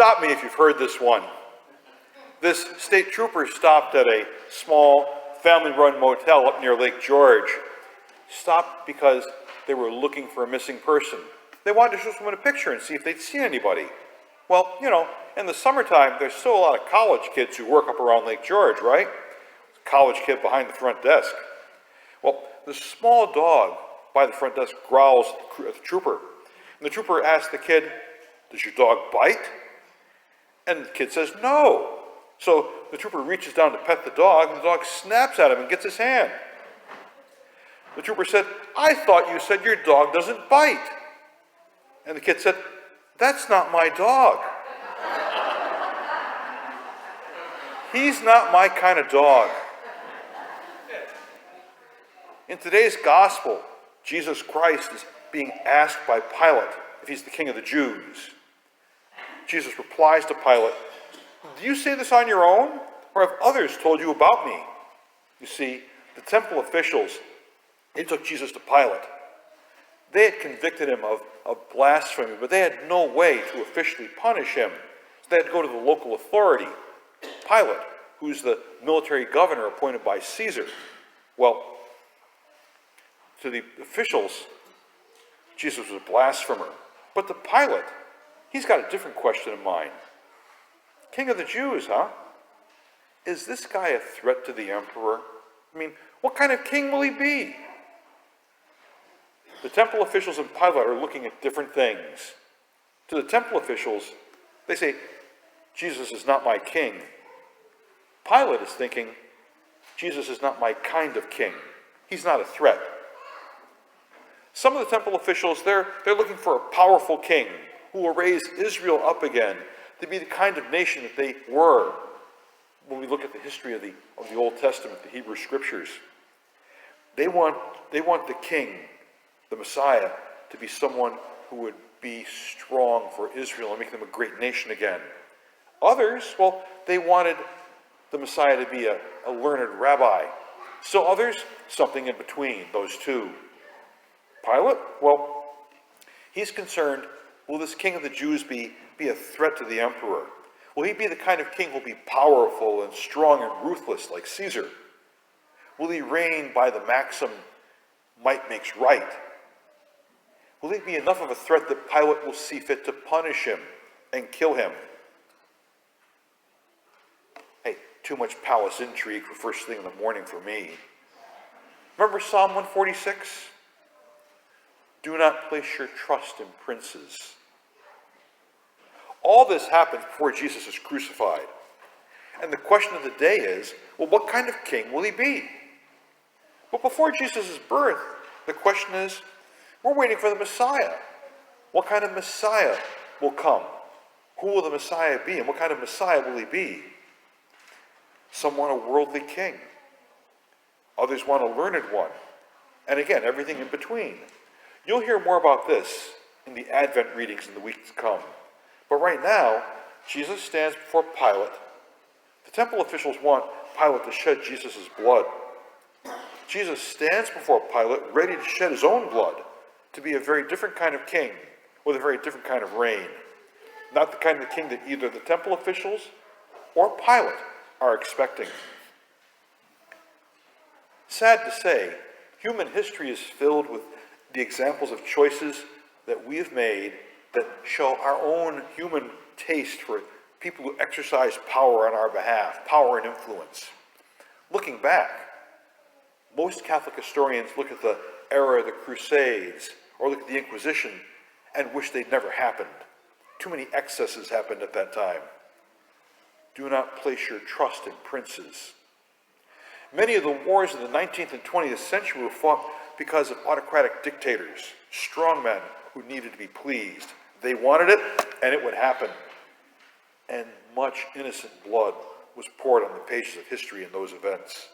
Stop me if you've heard this one. This state trooper stopped at a small family-run motel up near Lake George. Stopped because they were looking for a missing person. They wanted to show someone a picture and see if they'd seen anybody. Well, you know, in the summertime, there's still a lot of college kids who work up around Lake George, right? College kid behind the front desk. Well, the small dog by the front desk growls at the trooper. And the trooper asks the kid, "Does your dog bite?" And the kid says, "No." So the trooper reaches down to pet the dog, and the dog snaps at him and gets his hand. The trooper said, "I thought you said your dog doesn't bite." And the kid said, "That's not my dog. He's not my kind of dog." In today's gospel, Jesus Christ is being asked by Pilate if he's the king of the Jews. Jesus replies to Pilate, "Do you say this on your own, or have others told you about me?" You see, the temple officials, they took Jesus to Pilate. They had convicted him of blasphemy, but they had no way to officially punish him. So they had to go to the local authority, Pilate, who's the military governor appointed by Caesar. Well, to the officials, Jesus was a blasphemer. But to Pilate, he's got a different question in mind. King of the Jews, huh? Is this guy a threat to the emperor? I mean, what kind of king will he be? The temple officials and Pilate are looking at different things. To the temple officials, they say, "Jesus is not my king." Pilate is thinking, "Jesus is not my kind of king. He's not a threat." Some of the temple officials, they're looking for a powerful king who will raise Israel up again to be the kind of nation that they were when we look at the history of the Old Testament, the Hebrew Scriptures. They want the king, the Messiah, to be someone who would be strong for Israel and make them a great nation again. Others, well, they wanted the Messiah to be a learned rabbi. So others, something in between those two. Pilate, well, he's concerned, will this king of the Jews be a threat to the emperor? Will he be the kind of king who will be powerful and strong and ruthless like Caesar? Will he reign by the maxim, might makes right? Will he be enough of a threat that Pilate will see fit to punish him and kill him? Hey, too much palace intrigue for first thing in the morning for me. Remember Psalm 146? Do not place your trust in princes. All this happens before Jesus is crucified. And the question of the day is, well, what kind of king will he be? But before Jesus' birth, the question is, we're waiting for the Messiah. What kind of Messiah will come? Who will the Messiah be, and what kind of Messiah will he be? Some want a worldly king. Others want a learned one. And again, everything in between. You'll hear more about this in the Advent readings in the weeks to come. But right now, Jesus stands before Pilate. The temple officials want Pilate to shed Jesus' blood. Jesus stands before Pilate, ready to shed his own blood, to be a very different kind of king, with a very different kind of reign. Not the kind of king that either the temple officials or Pilate are expecting. Sad to say, human history is filled with the examples of choices that we have made that show our own human taste for people who exercise power on our behalf, power and influence. Looking back, most Catholic historians look at the era of the Crusades or look at the Inquisition and wish they'd never happened. Too many excesses happened at that time. Do not place your trust in princes. Many of the wars of the 19th and 20th century were fought because of autocratic dictators, strongmen who needed to be pleased. They wanted it, and it would happen. And much innocent blood was poured on the pages of history in those events.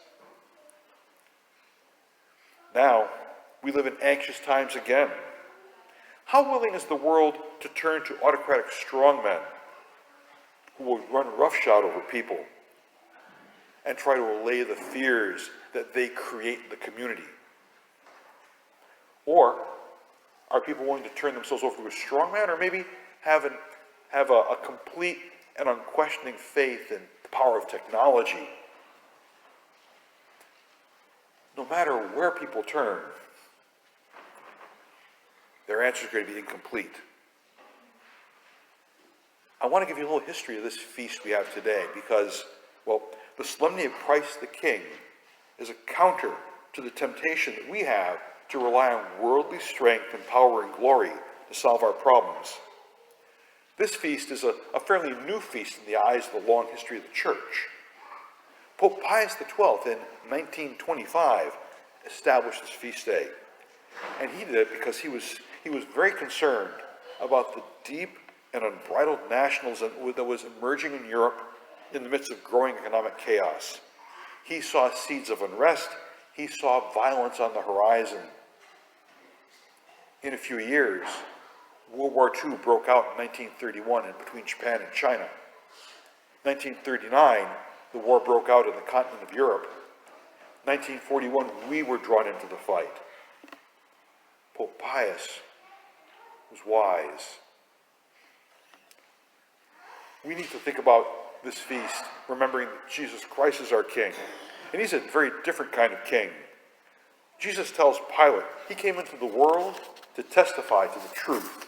Now, we live in anxious times again. How willing is the world to turn to autocratic strongmen who will run roughshod over people and try to allay the fears that they create in the community? Or are people willing to turn themselves over to a strongman, or maybe have have a complete and unquestioning faith in the power of technology, no matter where people turn, their answer is going to be incomplete. I want to give you a little history of this feast we have today because, well, the Solemnity of Christ the King is a counter to the temptation that we have to rely on worldly strength and power and glory to solve our problems. This feast is a fairly new feast in the eyes of the long history of the Church. Pope Pius XII in 1925 established this feast day. And he did it because he was very concerned about the deep and unbridled nationalism that was emerging in Europe in the midst of growing economic chaos. He saw seeds of unrest. He saw violence on the horizon. In a few years, World War II broke out in 1931 between Japan and China. 1939, the war broke out in the continent of Europe. 1941, we were drawn into the fight. Pope Pius was wise. We need to think about this feast, remembering that Jesus Christ is our King. And he's a very different kind of king. Jesus tells Pilate he came into the world to testify to the truth.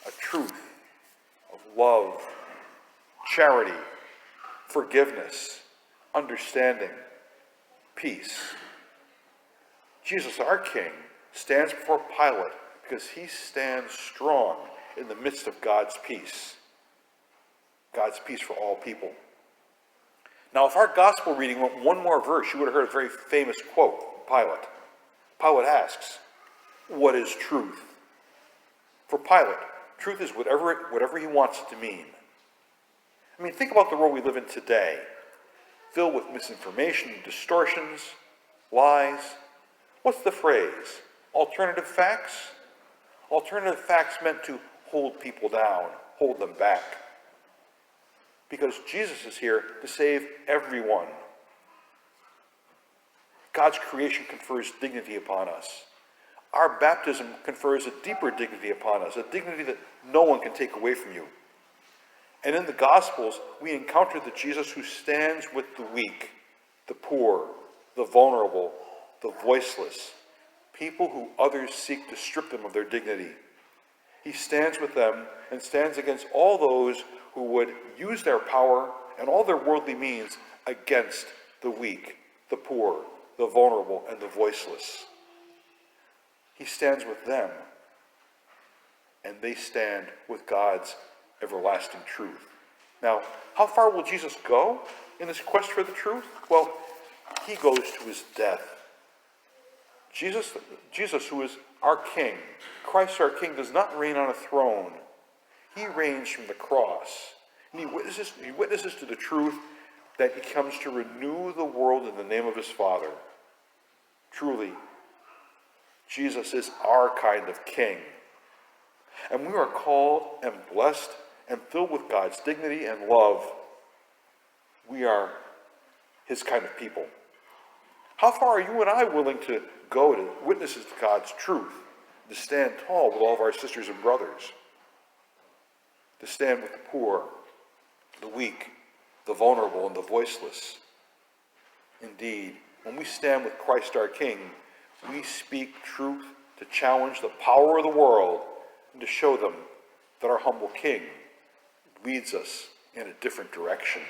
A truth of love, charity, forgiveness, understanding, peace. Jesus, our King, stands before Pilate because he stands strong in the midst of God's peace. God's peace for all people. Now, if our gospel reading went one more verse, you would have heard a very famous quote from Pilate. Pilate asks, "What is truth?" For Pilate, truth is whatever he wants it to mean. I mean, think about the world we live in today, filled with misinformation, distortions, lies. What's the phrase? Alternative facts? Alternative facts meant to hold people down, hold them back. Because Jesus is here to save everyone. God's creation confers dignity upon us. Our baptism confers a deeper dignity upon us, a dignity that no one can take away from you. And in the Gospels, we encounter the Jesus who stands with the weak, the poor, the vulnerable, the voiceless, people who others seek to strip them of their dignity. He stands with them and stands against all those who would use their power and all their worldly means against the weak, the poor, the vulnerable, and the voiceless. He stands with them, and they stand with God's everlasting truth. Now, how far will Jesus go in this quest for the truth? Well, he goes to his death. Jesus, who is our King, Christ our King, does not reign on a throne. He reigns from the cross. And he witnesses to the truth that he comes to renew the world in the name of his Father. Truly, Jesus is our kind of King. And we are called and blessed and filled with God's dignity and love. We are his kind of people. How far are you and I willing to go to witnesses to God's truth, to stand tall with all of our sisters and brothers, to stand with the poor, the weak, the vulnerable, and the voiceless? Indeed, when we stand with Christ our King, we speak truth to challenge the power of the world and to show them that our humble King leads us in a different direction.